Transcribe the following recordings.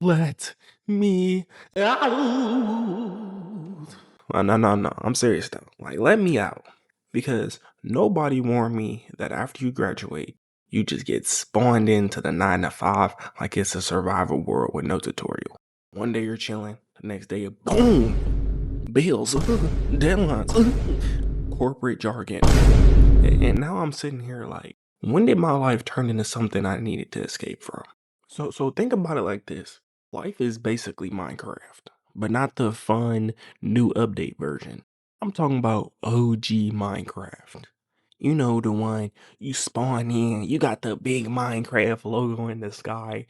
Let me out. No. I'm serious though. Like, let me out. Because nobody warned me that after you graduate, you just get spawned into the 9 to 5 like it's a survival world with no tutorial. One day you're chilling, the next day, boom, bills, deadlines, corporate jargon. And now I'm sitting here like, when did my life turn into something I needed to escape from? So think about it like this. Life is basically Minecraft, but not the fun new update version. I'm talking about OG Minecraft. You know, the one you spawn in, you got the big Minecraft logo in the sky.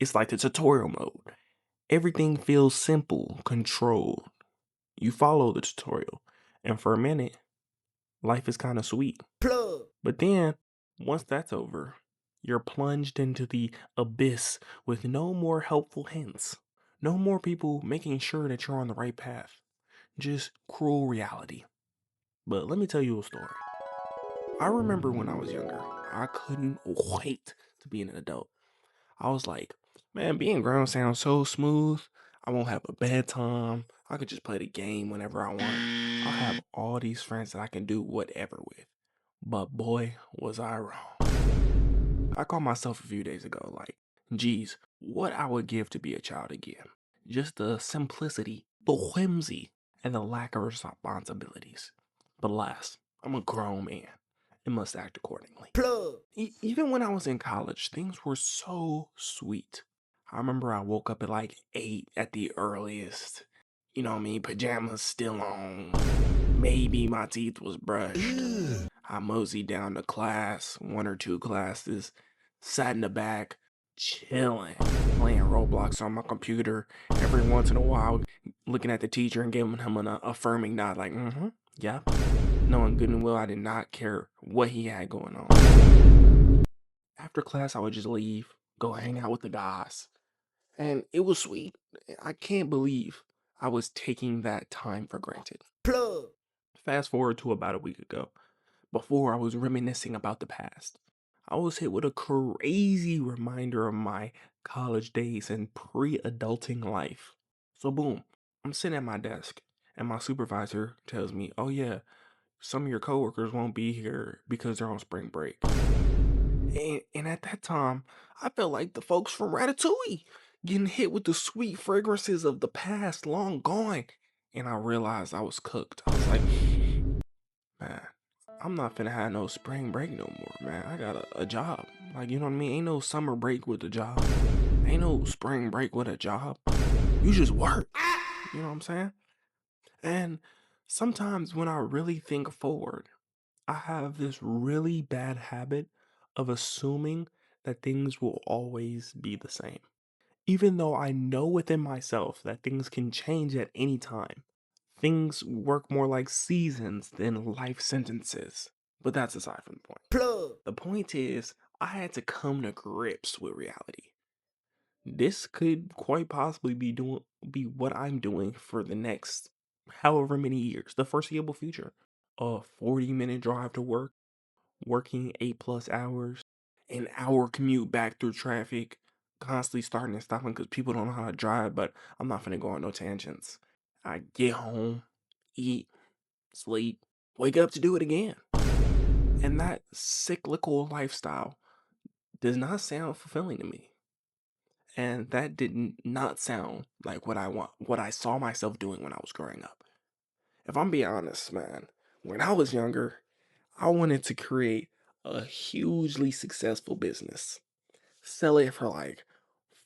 It's like the tutorial mode. Everything feels simple, controlled. You follow the tutorial, and for a minute, life is kind of sweet. But then, once that's over, you're plunged into the abyss with no more helpful hints. No more people making sure that you're on the right path. Just cruel reality. But let me tell you a story. I remember when I was younger, I couldn't wait to be an adult. I was like, man, being grown sounds so smooth. I won't have a bedtime. I could just play the game whenever I want. I'll have all these friends that I can do whatever with. But boy, was I wrong. I called myself a few days ago, like, geez, what I would give to be a child again. Just the simplicity, the whimsy, and the lack of responsibilities. But alas, I'm a grown man and must act accordingly. Even when I was in college, things were so sweet. I remember I woke up at like 8 at the earliest. You know what I mean? Pajamas still on. Maybe my teeth was brushed. I moseyed down to class, 1 or 2 classes, sat in the back, chilling, playing Roblox on my computer. Every once in a while, looking at the teacher and giving him an affirming nod, like, yeah. Knowing good and well I did not care what he had going on. After class, I would just leave, go hang out with the guys. And it was sweet. I can't believe I was taking that time for granted. Fast forward to about a week ago, before I was reminiscing about the past. I was hit with a crazy reminder of my college days and pre-adulting life. So boom, I'm sitting at my desk and my supervisor tells me, "Oh yeah, some of your coworkers won't be here because they're on spring break." And at that time, I felt like the folks from Ratatouille, getting hit with the sweet fragrances of the past long gone. And I realized I was cooked. I was like, man, I'm not finna have no spring break no more, man. I got a job. Like, you know what I mean? Ain't no summer break with a job. Ain't no spring break with a job. You just work. You know what I'm saying? And sometimes when I really think forward, I have this really bad habit of assuming that things will always be the same. Even though I know within myself that things can change at any time. Things work more like seasons than life sentences. But that's aside from the point. The point is, I had to come to grips with reality. This could quite possibly be what I'm doing for the next however many years, the foreseeable future. A 40-minute drive to work, working 8+ hours, an hour commute back through traffic, constantly starting and stopping because people don't know how to drive, but I'm not finna go on no tangents. I get home, eat, sleep, wake up to do it again. And that cyclical lifestyle does not sound fulfilling to me. And that did not sound like what I saw myself doing when I was growing up. If I'm being honest, man, when I was younger, I wanted to create a hugely successful business, sell it for like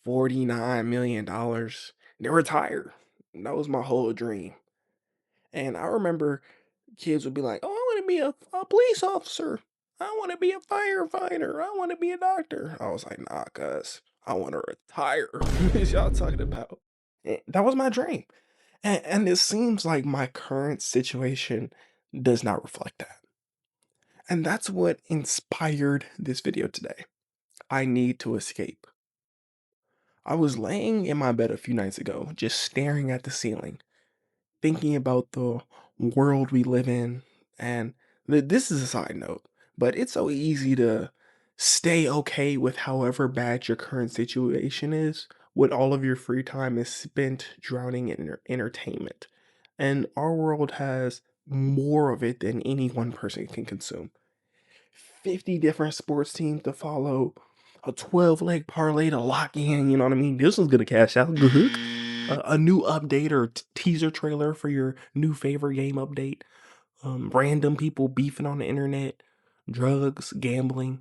$49 million, then retire. That was my whole dream. And I remember kids would be like, "Oh, I want to be a police officer. I want to be a firefighter. I want to be a doctor." I was like, "Nah, cuz I want to retire." What is y'all talking about? That was my dream. And it seems like my current situation does not reflect that. And that's what inspired this video today. I need to escape. I was laying in my bed a few nights ago, just staring at the ceiling, thinking about the world we live in. And this is a side note, but it's so easy to stay okay with however bad your current situation is when all of your free time is spent drowning in entertainment. And our world has more of it than any one person can consume. 50 different sports teams to follow, a 12-leg parlay to lock in, you know what I mean? This one's gonna cash out, good hook. A new update or teaser trailer for your new favorite game update. Random people beefing on the internet, drugs, gambling,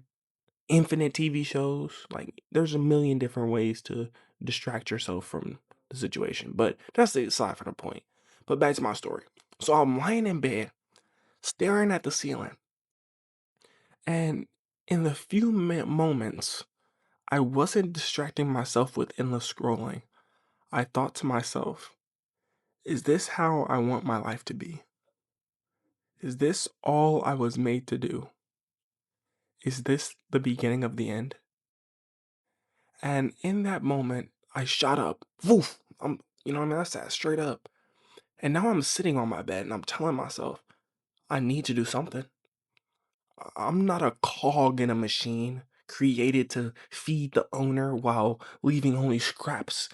infinite TV shows. Like, there's a million different ways to distract yourself from the situation. But that's the aside from the point. But back to my story. So I'm lying in bed, staring at the ceiling, and in the few moments I wasn't distracting myself with endless scrolling, I thought to myself, is this how I want my life to be? Is this all I was made to do? Is this the beginning of the end? And in that moment, I shot up. Woof! You know what I mean? I sat straight up. And now I'm sitting on my bed and I'm telling myself, I need to do something. I'm not a cog in a machine created to feed the owner while leaving only scraps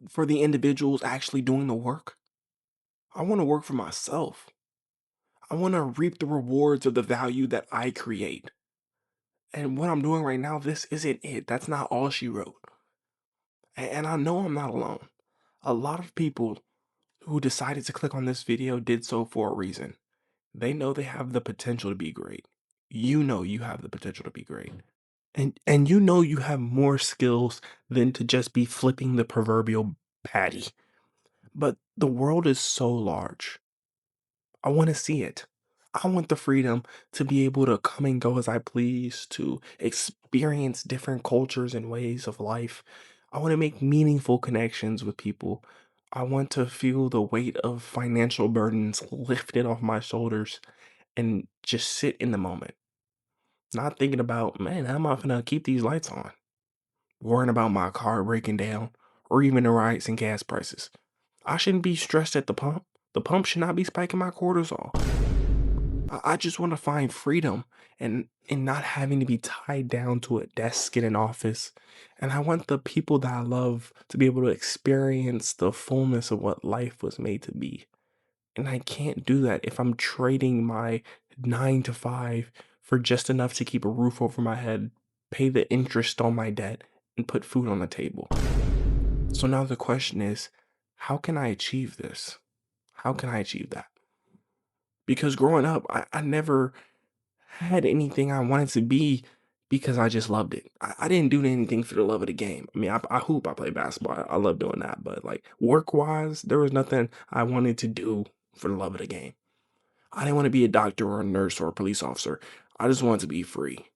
for the individuals actually doing the work. I want to work for myself. I want to reap the rewards of the value that I create. And what I'm doing right now, this isn't it. That's not all she wrote. And I know I'm not alone. A lot of people who decided to click on this video did so for a reason. They know they have the potential to be great. You know you have the potential to be great. And you know you have more skills than to just be flipping the proverbial patty. But the world is so large. I want to see it. I want the freedom to be able to come and go as I please, to experience different cultures and ways of life. I want to make meaningful connections with people. I want to feel the weight of financial burdens lifted off my shoulders and just sit in the moment. Not thinking about, man, how am I gonna keep these lights on? Worrying about my car breaking down or even the rising gas prices. I shouldn't be stressed at the pump. The pump should not be spiking my cortisol. I just want to find freedom and not having to be tied down to a desk in an office. And I want the people that I love to be able to experience the fullness of what life was made to be. And I can't do that if I'm trading my 9 to 5 for just enough to keep a roof over my head, pay the interest on my debt, and put food on the table. So now the question is, how can I achieve this? How can I achieve that? Because growing up, I never had anything I wanted to be because I just loved it. I didn't do anything for the love of the game. I mean, I hoop, I play basketball. I love doing that. But like work wise, there was nothing I wanted to do for the love of the game. I didn't want to be a doctor or a nurse or a police officer. I just wanted to be free.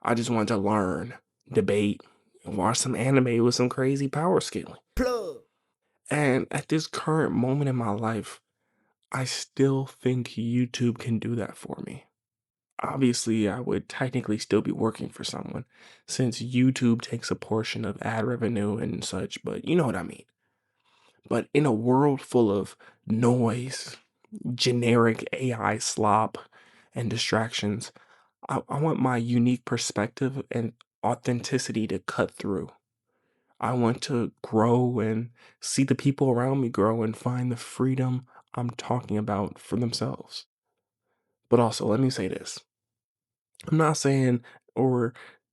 I just wanted to learn, debate, and watch some anime with some crazy power scaling. Plug. And at this current moment in my life, I still think YouTube can do that for me. Obviously, I would technically still be working for someone since YouTube takes a portion of ad revenue and such, but you know what I mean. But in a world full of noise, generic AI slop, and distractions, I want my unique perspective and authenticity to cut through. I want to grow and see the people around me grow and find the freedom I'm talking about for themselves. But also, let me say this. I'm not saying or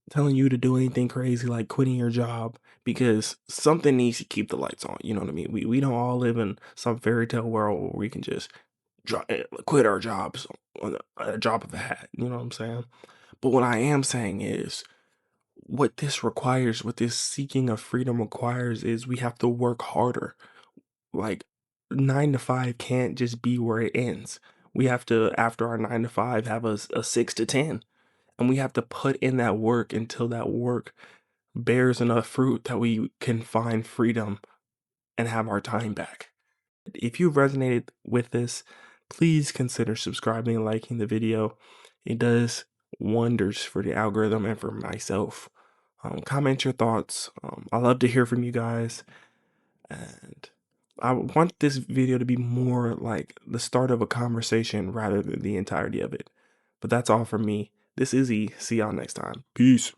telling you to do anything crazy like quitting your job because something needs to keep the lights on. You know what I mean? We don't all live in some fairy tale world where we can just quit our jobs on a drop of a hat. You know what I'm saying? But what I am saying is what this requires, what this seeking of freedom requires is we have to work harder. Like 9 to 5 can't just be where it ends. We have to, after our 9 to 5, have a 6 to 10. And we have to put in that work until that work bears enough fruit that we can find freedom and have our time back. If you resonated with this, please consider subscribing and liking the video. It does wonders for the algorithm and for myself. Comment your thoughts. I love to hear from you guys. And I want this video to be more like the start of a conversation rather than the entirety of it. But that's all from me. This is E. See y'all next time. Peace.